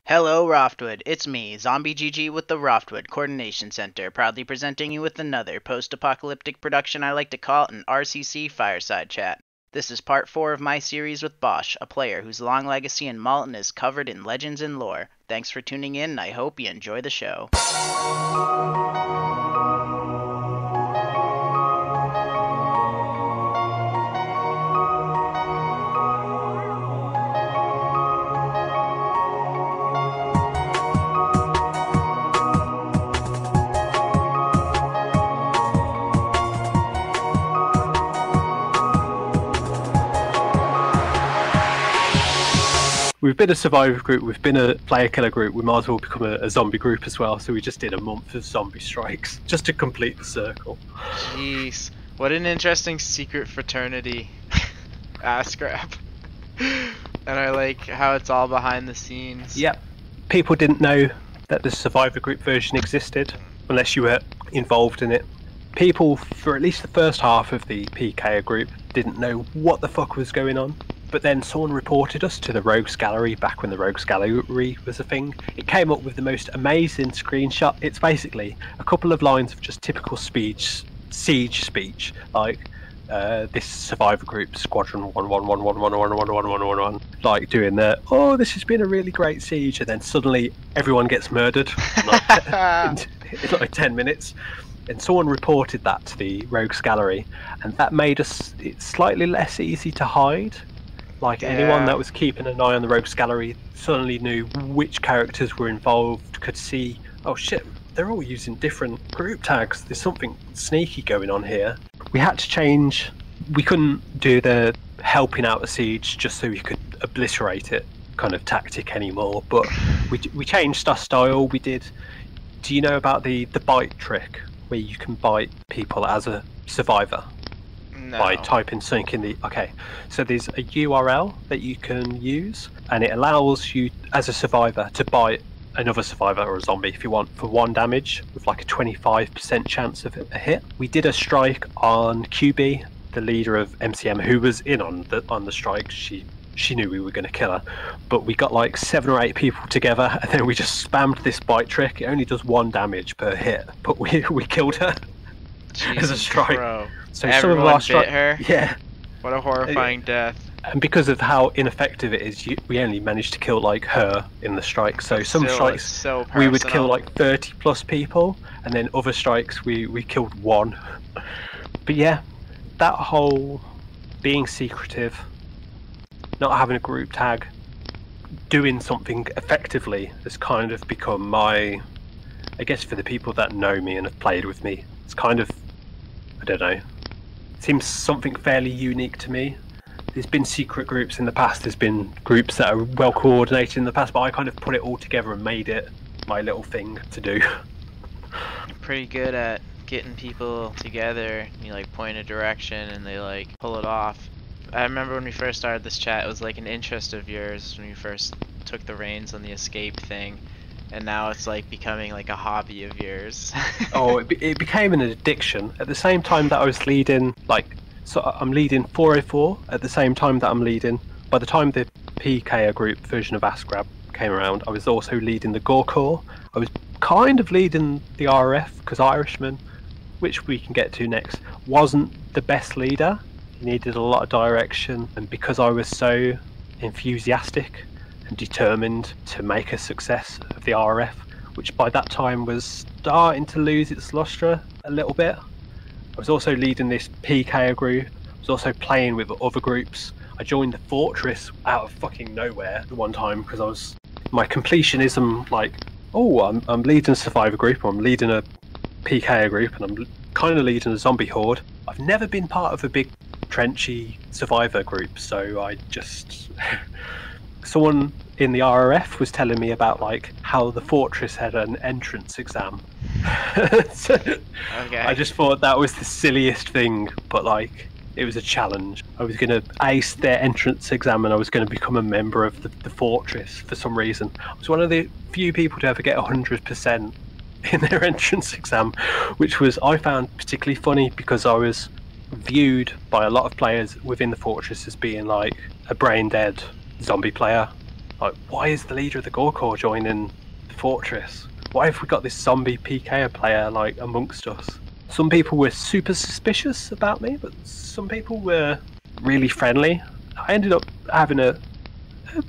Hello, Roftwood. It's me, Zombie GG with the Roftwood Coordination Center, proudly presenting you with another post-apocalyptic production I like to call an RCC Fireside Chat. This is part 4 of my series with Bosch, a player whose long legacy in Malton is covered in legends and lore. Thanks for tuning in, and I hope you enjoy the show. We've been a survivor group, we've been a player killer group, we might as well become a zombie group as well, so we just did a month of zombie strikes, just to complete the circle. Jeez, what an interesting secret fraternity. Ass grab. And I like how it's all behind the scenes. Yep. People didn't know that the survivor group version existed, unless you were involved in it. People, for at least the first half of the PK group, didn't know what the fuck was going on. But then someone reported us to the Rogues Gallery back when the Rogues Gallery was a thing. It came up with the most amazing screenshot. It's basically a couple of lines of just typical siege speech, like this survivor group, Squadron 11111111111, like doing the, oh, this has been a really great siege, and then suddenly everyone gets murdered in like 10 minutes. And someone reported that to the Rogues Gallery, and that made it slightly less easy to hide. Like, anyone that was keeping an eye on the Rogues Gallery suddenly knew which characters were involved, could see, oh shit, they're all using different group tags, there's something sneaky going on here. We had to change, we couldn't do the helping out a siege just so we could obliterate it kind of tactic anymore, but we changed our style. We did, do you know about the bite trick, where you can bite people as a survivor? No. By typing something in the... Okay, so there's a URL that you can use, and it allows you, as a survivor, to bite another survivor or a zombie if you want, for 1 damage, with like a 25% chance of a hit. We did a strike on QB, the leader of MCM, who was in on the strike. She knew we were going to kill her, but we got like 7 or 8 people together, and then we just spammed this bite trick. It only does 1 damage per hit, but we killed her. Jesus, as a strike. Bro. So everyone some of our bit her? Yeah. What a horrifying death. And because of how ineffective it is, we only managed to kill like her in the strike. So some Still, strikes it's so we would personal. kill like 30 plus people, and then other strikes we killed 1. But yeah, that whole being secretive, not having a group tag, doing something effectively has kind of become my, I guess for the people that know me and have played with me, it's kind of, I don't know, it seems something fairly unique to me. There's been secret groups in the past, there's been groups that are well coordinated in the past, but I kind of put it all together and made it my little thing to do. Pretty good at getting people together. You like point a direction and they like pull it off. I remember when we first started this chat, it was like an interest of yours when you first took the reins on the escape thing. And now it's like becoming like a hobby of yours. Oh, it became an addiction. At the same time that I was leading, like, so I'm leading 404 at the same time that I'm leading. By the time the PK group version of Asgrab came around, I was also leading the Gore Corps. I was kind of leading the RF, because Irishman, which we can get to next, wasn't the best leader. He needed a lot of direction, and because I was so enthusiastic and determined to make a success of the RF, which by that time was starting to lose its lustre a little bit. I was also leading this PK group, I was also playing with other groups. I joined the Fortress out of fucking nowhere the one time because I was, my completionism, like, oh, I'm leading a survivor group, or I'm leading a PK group, and I'm kind of leading a zombie horde. I've never been part of a big trenchy survivor group, so I just... Someone in the RRF was telling me about like how the Fortress had an entrance exam. So, Okay. I just thought that was the silliest thing, but like it was a challenge. I was going to ace their entrance exam, and I was going to become a member of the Fortress for some reason. I was one of the few people to ever get 100% in their entrance exam, which was, I found particularly funny because I was viewed by a lot of players within the Fortress as being like a brain dead zombie player, Like, why is the leader of the Gore Corps joining the Fortress? Why have we got this zombie PKer player like amongst us? Some people were super suspicious about me, but some people were really friendly. I ended up having a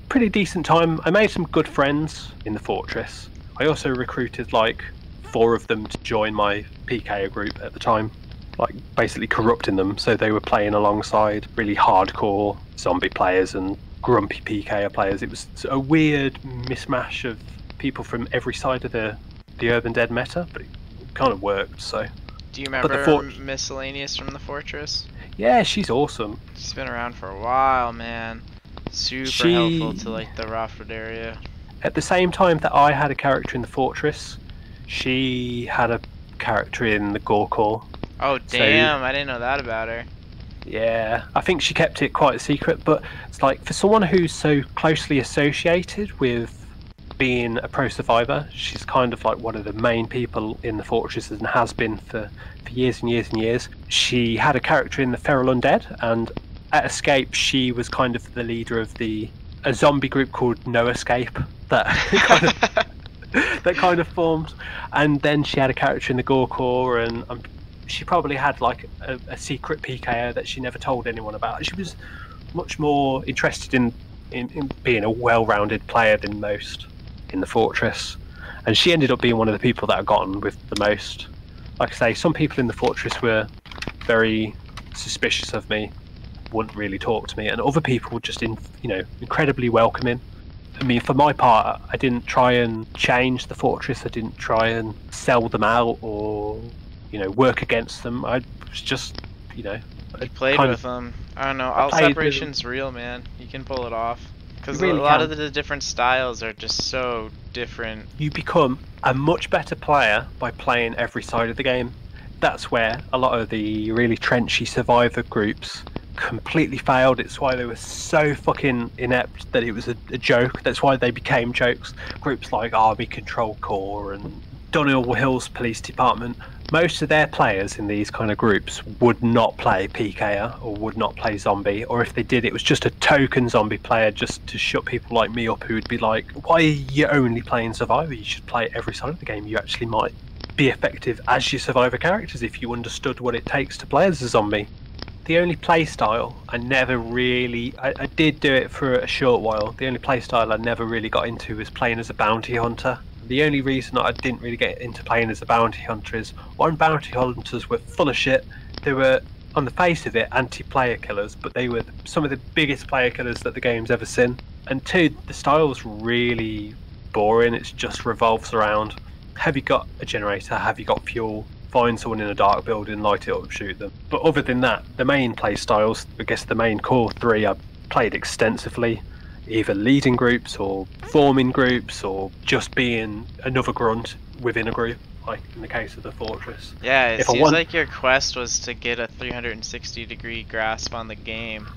pretty decent time. I made some good friends in the Fortress. I also recruited like 4 of them to join my PKer group at the time, like basically corrupting them so they were playing alongside really hardcore zombie players and grumpy PKer players. It was a weird mismatch of people from every side of the Urban Dead meta, but it kind of worked. So do you remember Miscellaneous from the Fortress? Yeah, she's awesome. She's been around for a while, man. Super helpful to like the Roftwood area. At the same time that I had a character in the Fortress, she had a character in the Gore Corps. Oh damn, I didn't know that about her. Yeah, I think she kept it quite a secret, but it's like for someone who's so closely associated with being a pro survivor, she's kind of like one of the main people in the Fortress and has been for years and years and years. She had a character in the Feral Undead, and at Escape she was kind of the leader of a zombie group called No Escape that kind of formed. And then she had a character in the Gore Corps, and she probably had like a secret PKO that she never told anyone about. She was much more interested in being a well-rounded player than most in the Fortress, and she ended up being one of the people that I got on with the most. Like I say, some people in the Fortress were very suspicious of me, wouldn't really talk to me, and other people were just incredibly welcoming. I mean, for my part, I didn't try and change the Fortress. I didn't try and sell them out or work against them. I was just you played with them. I don't know, all separation's real, man. You can pull it off. Because really a lot of the different styles are just so different. You become a much better player by playing every side of the game. That's where a lot of the really trenchy survivor groups completely failed. It's why they were so fucking inept that it was a joke. That's why they became jokes. Groups like Army Control Corps and Dunhill Hills Police Department, most of their players in these kind of groups would not play PKer or would not play zombie, or if they did, it was just a token zombie player just to shut people like me up who would be like, why are you only playing survivor? You should play every side of the game. You actually might be effective as your survivor characters if you understood what it takes to play as a zombie. The only play style I never really, I did do it for a short while, the only play style I never really got into was playing as a bounty hunter. The only reason I didn't really get into playing as a bounty hunter is, one, bounty hunters were full of shit. They were, on the face of it, anti-player killers, but they were some of the biggest player killers that the game's ever seen. And 2, the style's really boring. It just revolves around, have you got a generator, have you got fuel, find someone in a dark building, light it up, shoot them. But other than that, the main play styles, I guess the main core 3 I played extensively, either leading groups or forming groups or just being another grunt within a group, like in the case of the Fortress. Yeah, it seems like your quest was to get a 360-degree grasp on the game.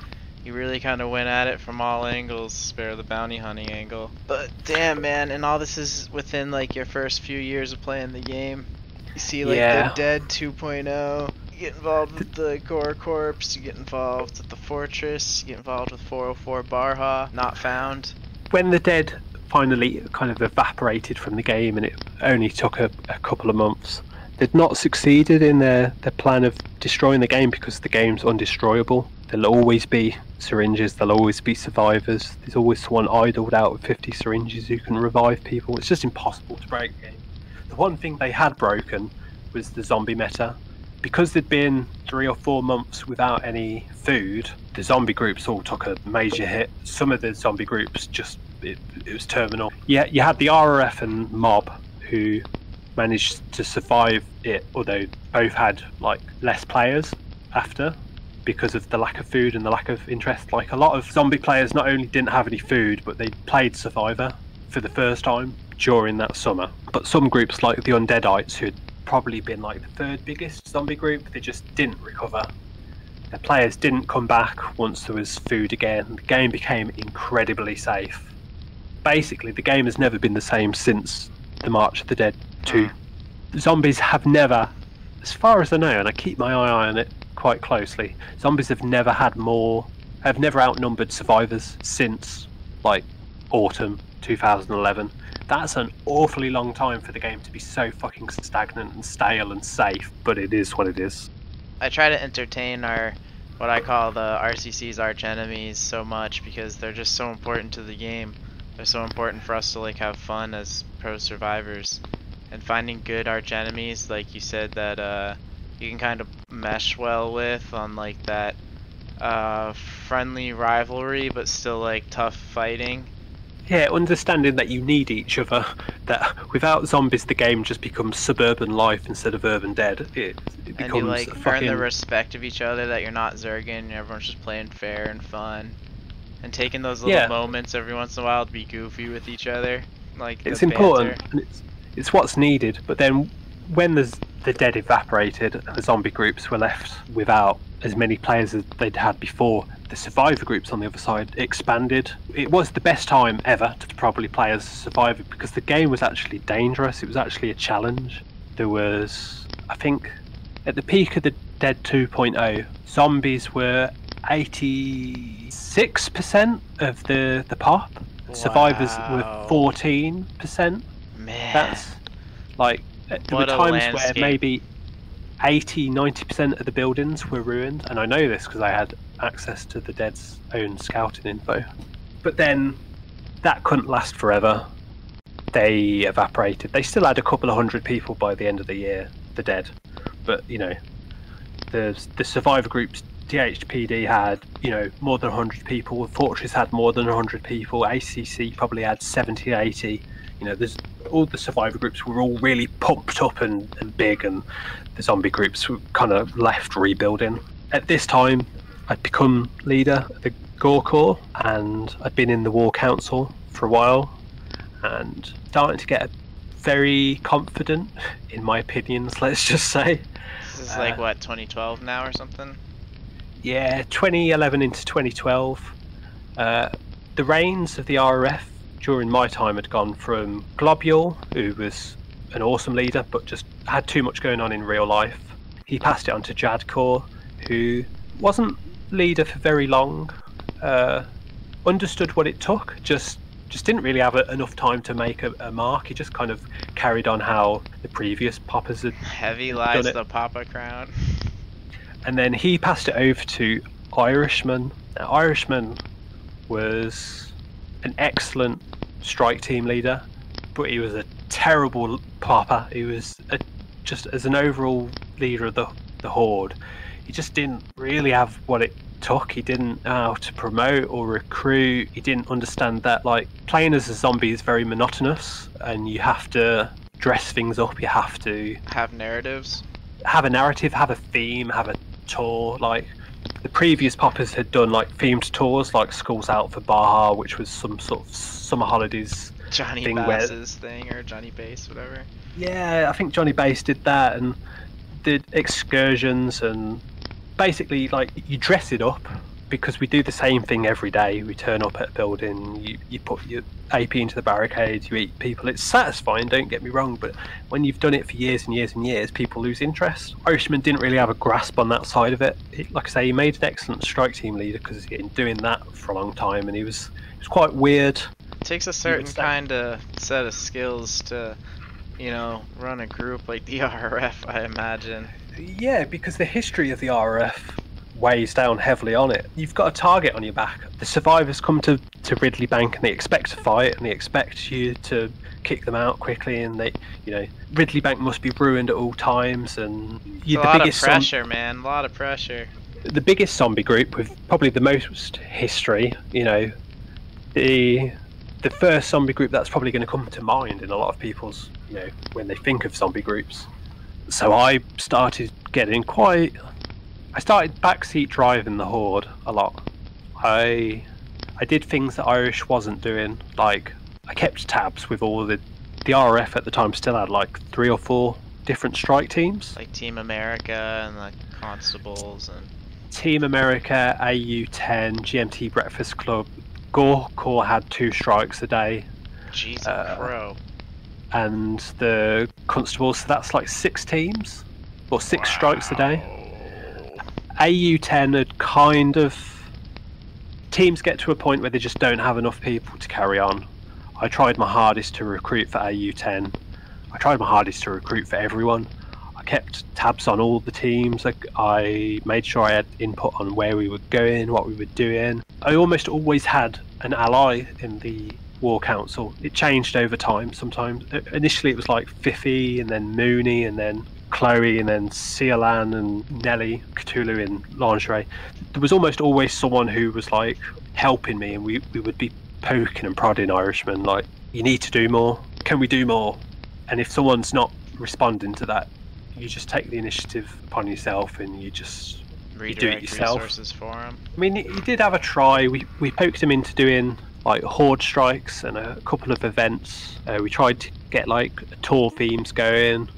You really kind of went at it from all angles, spare the bounty hunting angle. But damn, man, and all this is within like your first few years of playing the game. You see like the Dead 2.0, you get involved with the Gore Corps, you get involved with the Fortress, you get involved with 404 Barha, not found. When the Dead finally kind of evaporated from the game, and it only took a couple of months, they'd not succeeded in their plan of destroying the game because the game's undestroyable. There'll always be syringes, there'll always be survivors, there's always someone idled out with 50 syringes who can revive people. It's just impossible to break the game. The one thing they had broken was the zombie meta. Because there'd been 3 or 4 months without any food, the zombie groups all took a major hit. Some of the zombie groups just, it was terminal. Yeah, you had the RRF and Mob who managed to survive it, although both had like less players after because of the lack of food and the lack of interest. Like a lot of zombie players not only didn't have any food, but they played Survivor for the first time during that summer. But some groups like the Undeadites, who had probably been like the 3rd biggest zombie group, they just didn't recover. The players didn't come back once there was food again. The game became incredibly safe. Basically, the game has never been the same since the March of the Dead 2. Zombies have never, as far as I know, and I keep my eye on it quite closely, zombies have never outnumbered survivors since like autumn 2011. That's an awfully long time for the game to be so fucking stagnant and stale and safe, but it is what it is. I try to entertain what I call the RCC's arch enemies so much because they're just so important to the game. They're so important for us to like have fun as pro survivors, and finding good arch enemies, like you said, that you can kind of mesh well with on like that friendly rivalry, but still like tough fighting. Yeah, understanding that you need each other, that without zombies the game just becomes suburban life instead of urban dead. It becomes and you like fucking... earn the respect of each other, that you're not zerging, everyone's just playing fair and fun. And taking those little moments every once in a while to be goofy with each other. Like it's important, and it's what's needed, but then when the dead evaporated and the zombie groups were left without as many players as they'd had before, the survivor groups on the other side expanded. It was the best time ever to probably play as a survivor because the game was actually dangerous. It was actually a challenge. There was, I think, at the peak of the Dead 2.0, zombies were 86% of the pop. Wow. Survivors were 14%. Man. That's like, there were times where maybe 80-90% of the buildings were ruined, and I know this because I had access to the Dead's own scouting info. But then that couldn't last forever. They evaporated. They still had a couple of hundred people by the end of the year, the Dead. But you know, the survivor groups, DHPD had, you know, more than 100 people. Fortress had more than 100 people. ACC probably had 70, 80. You know, there's all the survivor groups were all really pumped up and big, and the zombie groups were kind of left rebuilding. At this time, I'd become leader of the Gore Corps, and I'd been in the War Council for a while, and starting to get very confident in my opinions, let's just say. This is like, what, 2012 now or something? Yeah, 2011 into 2012. The reins of the RRF during my time had gone from Globule, who was an awesome leader but just had too much going on in real life. He passed it on to Jadcore, who wasn't leader for very long, understood what it took, just didn't really have enough time to make a mark. He just kind of carried on how the previous poppers had Heavy lies the Papa crown. And then he passed it over to Irishman. Now, Irishman was an excellent strike team leader, but he was a terrible popper. He was just as an overall leader of the Horde, he just didn't really have what it took. He didn't know how to promote or recruit. He didn't understand that like playing as a zombie is very monotonous, and you have to dress things up. You have to have narratives, have a narrative, have a theme, have a tour. Like the previous poppers had done like themed tours, like Schools Out for Baja, which was some sort of summer holidays Johnny thing Bass's thing, or Johnny Bass, whatever. Yeah, I think Johnny Bass did that, and did excursions, and basically like you dress it up, because we do the same thing every day. We turn up at a building, you put your AP into the barricades, you eat people. It's satisfying, don't get me wrong, but when you've done it for years and years and years, people lose interest. Irishman didn't really have a grasp on that side of it. Like I say, he made an excellent strike team leader because he'd been doing that for a long time, and it was quite weird. It takes a certain kind of set of skills to, you know, run a group like the RRF, I imagine. Yeah, because the history of the RRF weighs down heavily on it. You've got a target on your back. The survivors come to Ridley Bank and they expect to fight, and they expect you to kick them out quickly, and they, you know, Ridley Bank must be ruined at all times, and you're the biggest. A lot of pressure, man. A lot of pressure. The biggest zombie group with probably the most history, you know, the first zombie group that's probably going to come to mind in a lot of people's, you know, when they think of zombie groups. So I started getting I started backseat driving the Horde a lot. I did things that Irish wasn't doing, like I kept tabs with all the RRF at the time still had like 3 or 4 different strike teams. Like Team America and the Constables and... Team America, AU-10, GMT Breakfast Club. Gore Corps had 2 strikes a day. Jesus Crow. And the Constables, so that's like 6 teams, or 6 strikes a day. AU-10 had kind of teams get to a point where they just don't have enough people to carry on. I tried my hardest to recruit for AU10. I tried my hardest to recruit for everyone. I kept tabs on all the teams. I made sure I had input on where we were going, what we were doing. I almost always had an ally in the War Council. It changed over time sometimes. Initially it was like Fifi, and then Mooney, and then Chloe, and then Cialan and Nelly, Cthulhu in lingerie. There was almost always someone who was like helping me, and we would be poking and prodding Irishmen like, you need to do more. Can we do more? And if someone's not responding to that, you just take the initiative upon yourself and you just do it yourself. Resources for him. I mean, he did have a try. We poked him into doing like horde strikes and a couple of events. We tried to get like tour themes going,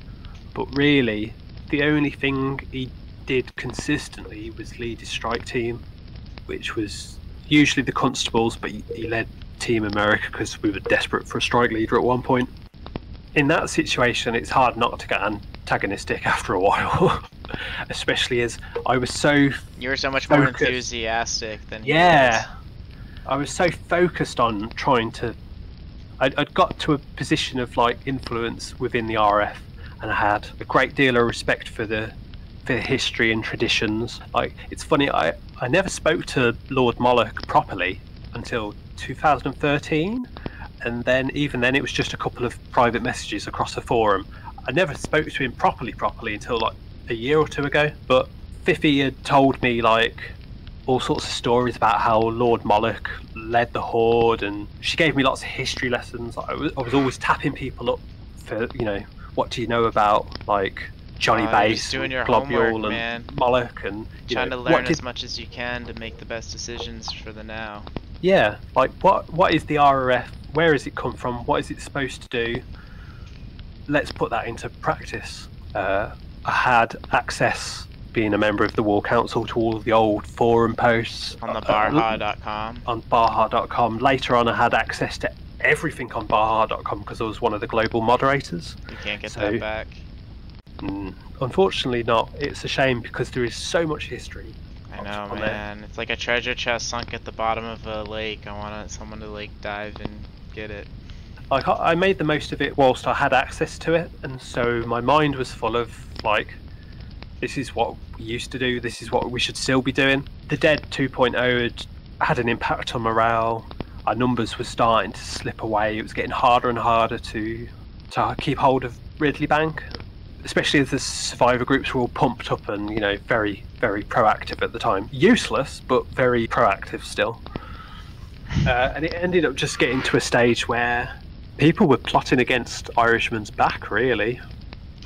but really the only thing he did consistently was lead his strike team, which was usually the constables, but he led Team America because we were desperate for a strike leader at one point. In that situation, it's hard not to get antagonistic after a while, especially as I was so... You were so much more enthusiastic than he was. I was so focused on trying to... I'd got to a position of like influence within the RF, and I had a great deal of respect for the history and traditions. Like, it's funny, I never spoke to Lord Moloch properly until 2013, and then even then it was just a couple of private messages across the forum. I never spoke to him properly until like a year or two ago. But Fifi had told me like all sorts of stories about how Lord Moloch led the horde, and she gave me lots of history lessons. I was always tapping people up for, you know, what do you know about like Johnny Base, doing your Globule, homework, and man. Moloch, and trying to learn as much as you can to make the best decisions for the now. Yeah, like what is the RRF? Where has it come from? What is it supposed to do? Let's put that into practice. I had access, being a member of the War Council, to all of the old forum posts. On the Barha.com? On Barha.com. Later on I had access to everything on Barha.com because I was one of the global moderators. You can't get that back? Unfortunately not. It's a shame because there is so much history. I know, man. It's like a treasure chest sunk at the bottom of a lake. I want someone to like dive and get it. Like, I made the most of it whilst I had access to it, and so my mind was full of like, this is what we used to do, this is what we should still be doing. The Dead 2.0 had an impact on morale. Our numbers were starting to slip away. It was getting harder and harder to keep hold of Ridley Bank, especially as the survivor groups were all pumped up and, you know, very, very proactive at the time. Useless, but very proactive still. And it ended up just getting to a stage where people were plotting against Irishman's back, really.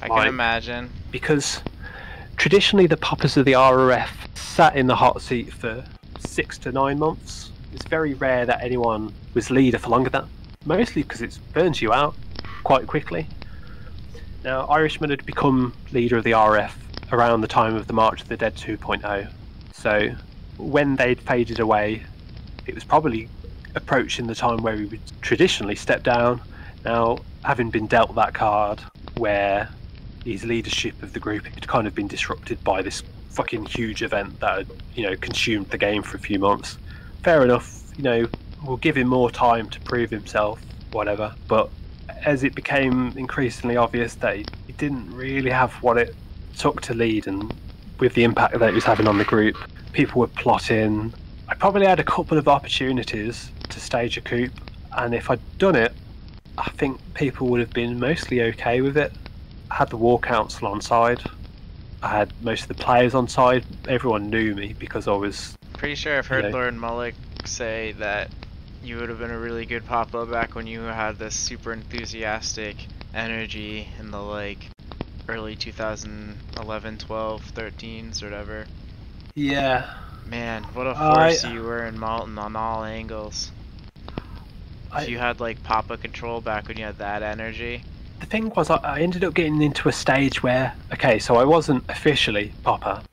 I can imagine. Because traditionally the poppers of the RRF sat in the hot seat for 6 to 9 months. It's very rare that anyone was leader for longer than that, mostly because it burns you out quite quickly. Now, Irishman had become leader of the RF around the time of the March of the Dead 2.0. So when they'd faded away, it was probably approaching the time where we would traditionally step down. Now, having been dealt that card where his leadership of the group had kind of been disrupted by this fucking huge event that had, you know, consumed the game for a few months. Fair enough, you know, we'll give him more time to prove himself, whatever. But as it became increasingly obvious that he didn't really have what it took to lead, and with the impact that it was having on the group, people were plotting. I probably had a couple of opportunities to stage a coup, and if I'd done it, I think people would have been mostly okay with it. I had the War Council on side. I had most of the players on side. Everyone knew me because I was... Pretty sure I've heard Lord Moloch say that you would have been a really good Papa back when you had this super enthusiastic energy in the like early 2011, 12, 13s or whatever. Yeah. Man, what a force you were in Malton on all angles. If you had like Papa control back when you had that energy. The thing was, I ended up getting into a stage where, okay, so I wasn't officially Papa.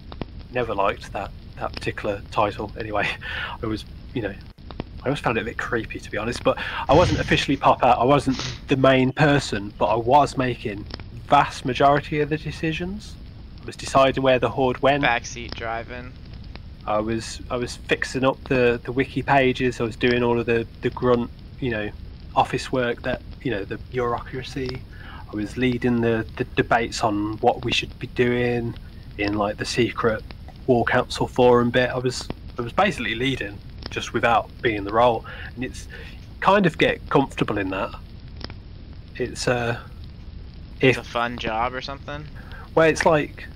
Never liked that particular title anyway. I was, you know, I always found it a bit creepy, to be honest, but I wasn't officially Papa. I wasn't the main person, but I was making vast majority of the decisions. I was deciding where the horde went. Backseat driving. I was fixing up the wiki pages. I was doing all of the grunt, office work, that the bureaucracy. I was leading the debates on what we should be doing in like the secret War Council forum bit. I was basically leading, just without being the role, and it's kind of get comfortable in that. It's It's a fun job or something. Well, it's like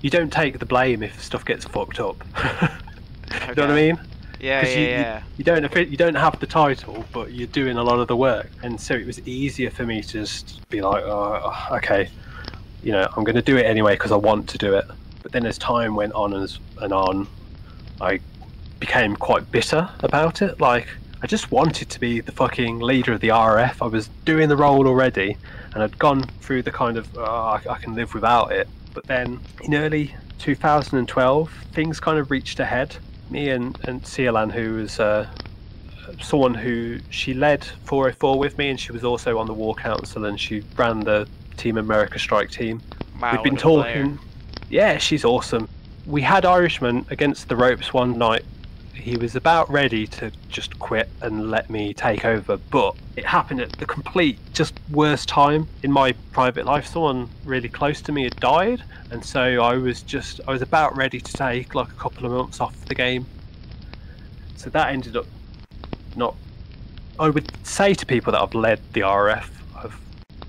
you don't take the blame if stuff gets fucked up. Okay. You know what I mean? Yeah. You don't have the title, but you're doing a lot of the work, and so it was easier for me to just be like, oh, okay, I'm going to do it anyway because I want to do it. But then as time went on and on, I became quite bitter about it. Like, I just wanted to be the fucking leader of the RF. I was doing the role already, and I'd gone through the kind of, I can live without it. But then in early 2012, things kind of reached a head. Me and Cielan, who was someone who she led 404 with me, and she was also on the War Council, and she ran the Team America Strike Team. Wow, We've been what a talking. player. Yeah, she's awesome. We had Irishman against the ropes one night. He was about ready to just quit and let me take over, but it happened at the complete just worst time in my private life. Someone really close to me had died, and so I was about ready to take like a couple of months off the game. So that ended up not. I would say to people that I've led the RF, I've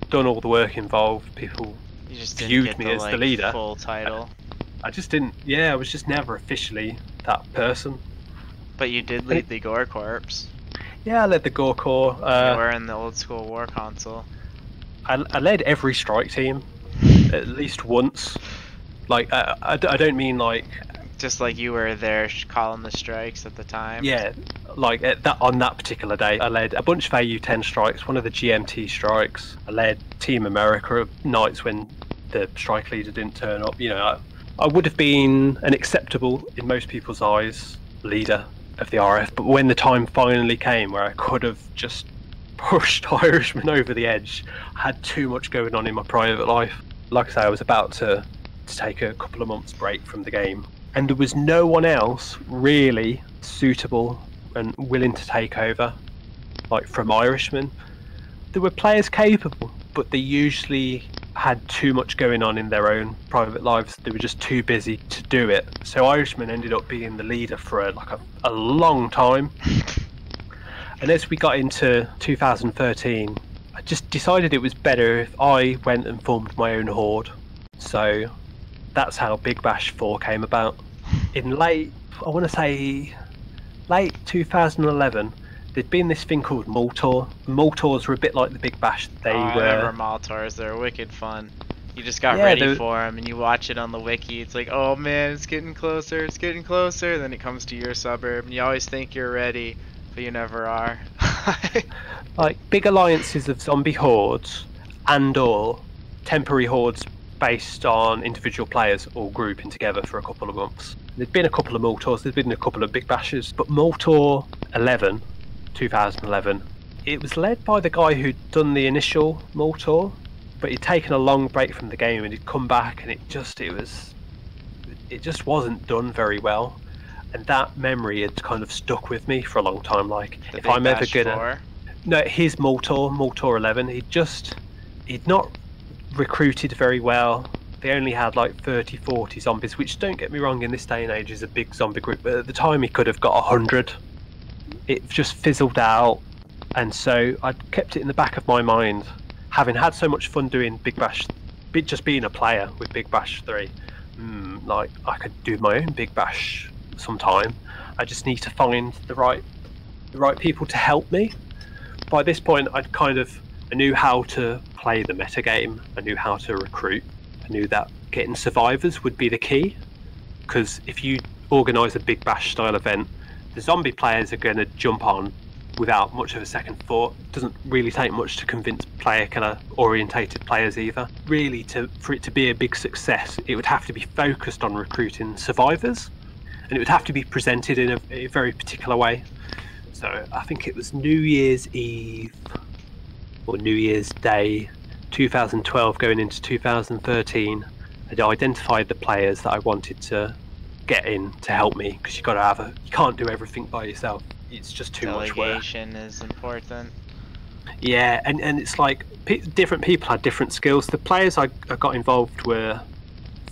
done all the work involved. People You just didn't viewed get me the, as the leader. full title. I just didn't. Yeah, I was just never officially that person. But you did lead the Gore Corps. Yeah, I led the Gore Corps. You were in the old school War Council. I led every strike team at least once. Like, I don't mean like. Just like you were there calling the strikes at the time. Yeah, like on that particular day, I led a bunch of AU-10 strikes, one of the GMT strikes. I led Team America nights when the strike leader didn't turn up. I would have been an acceptable, in most people's eyes, leader of the RF, but when the time finally came where I could have just pushed Irishman over the edge, I had too much going on in my private life. Like I say, I was about to take a couple of months break from the game, and there was no one else really suitable and willing to take over, like from Irishman. There were players capable, but they usually had too much going on in their own private lives. They were just too busy to do it. So Irishman ended up being the leader for a long time. And as we got into 2013, I just decided it was better if I went and formed my own horde. So that's how Big Bash 4 came about. In late 2011, there'd been this thing called Maltor. Maltors were a bit like the Big Bash. I remember Maltors. They're wicked fun. You just got ready for them, and you watch it on the wiki. It's like, oh man, it's getting closer, it's getting closer. Then it comes to your suburb, and you always think you're ready, but you never are. Like big alliances of zombie hordes and/or temporary hordes based on individual players all grouping together for a couple of months. There'd been a couple of Maltors, there'd been a couple of Big Bashes, but Maltor 11. 2011. It was led by the guy who'd done the initial Maltor, but he'd taken a long break from the game and he'd come back, and it just wasn't done very well. And that memory had kind of stuck with me for a long time. Like, The if Big I'm ever Bash gonna 4? no, his Maltor 11, he'd not recruited very well. They only had like 30-40 zombies, which, don't get me wrong, in this day and age is a big zombie group, but at the time he could have got 100. It just fizzled out, and so I kept it in the back of my mind, having had so much fun doing Big Bash, just being a player with Big Bash 3. Like, I could do my own Big Bash sometime. I just need to find the right people to help me. By this point, I knew how to play the metagame. I knew how to recruit. I knew that getting survivors would be the key, because if you organise a Big Bash style event, the zombie players are going to jump on without much of a second thought. It doesn't really take much to convince player killer orientated players either. Really, for it to be a big success, it would have to be focused on recruiting survivors, and it would have to be presented in a very particular way. So I think it was New Year's Eve or New Year's Day 2012 going into 2013, I'd identified the players that I wanted to get in to help me, because you can't do everything by yourself. It's just too much work. Delegation is important. Yeah, and it's like different people had different skills. The players I got involved were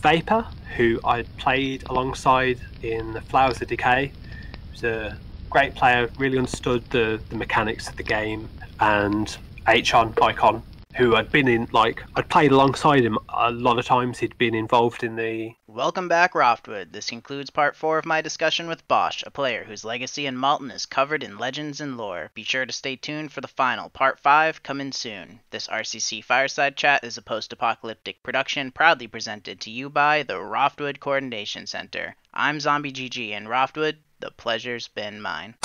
Vapor, who I played alongside in the Flowers of Decay. He was a great player, really understood the mechanics of the game. And Icon, who I'd played alongside him a lot of times. He'd been involved in the... Welcome back, Roftwood. This concludes part 4 of my discussion with Bosch, a player whose legacy in Malton is covered in legends and lore. Be sure to stay tuned for the final, part 5, coming soon. This RCC Fireside Chat is a post-apocalyptic production proudly presented to you by the Roftwood Coordination Center. I'm Zombie GG, and Roftwood, the pleasure's been mine.